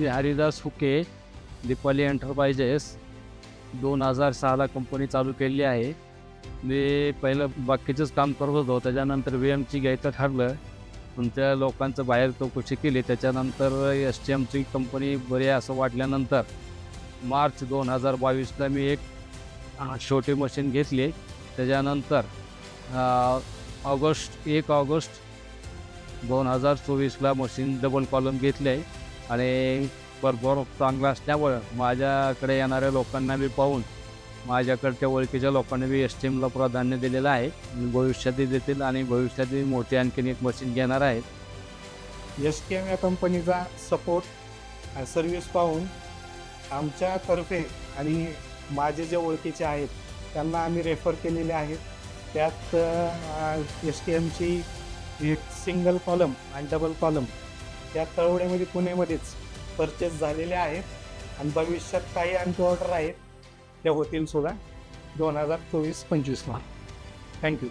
हरिदास हुके, Deepali enterprises. 2006ला company चालू केलेली आहे. मी पहिलं बाकीचंच काम करत होतो. त्याच्यानंतर VMची घ्यायचं ठरलं. पण त्या लोकांचं बाहेर चौकशी केली. त्याच्यानंतर STMची कंपनी बरी आहे असं वाटल्यानंतर मार्च 2022ला मी एक छोटी मशीन घेतली. त्याच्यानंतर 1 ऑगस्ट 2024ला मशीन डबल कॉलम घेतली आहे आणि परफॉर्मन्स चांगला असल्यामुळं माझ्याकडे येणाऱ्या लोकांना मी पाहून माझ्याकडच्या ओळखीच्या लोकांनी मी STMला प्राधान्य दिलेलं आहे. भविष्यातही देतील आणि भविष्यातही मोठी आणखीन एक मशीन घेणार आहे. STM या कंपनीचा सपोर्ट सर्व्हिस पाहून आमच्यातर्फे आणि माझे जे ओळखीचे आहेत त्यांना आम्ही रेफर केलेले आहेत. त्यात STMची एक सिंगल कॉलम आणि डबल कॉलम त्या तळवडेमध्ये पुणेमध्येच परचेस झालेले आहेत आणि भविष्यात काही आणखी ऑर्डर आहेत त्या होतील सुद्धा 2024-25ला. थँक्यू.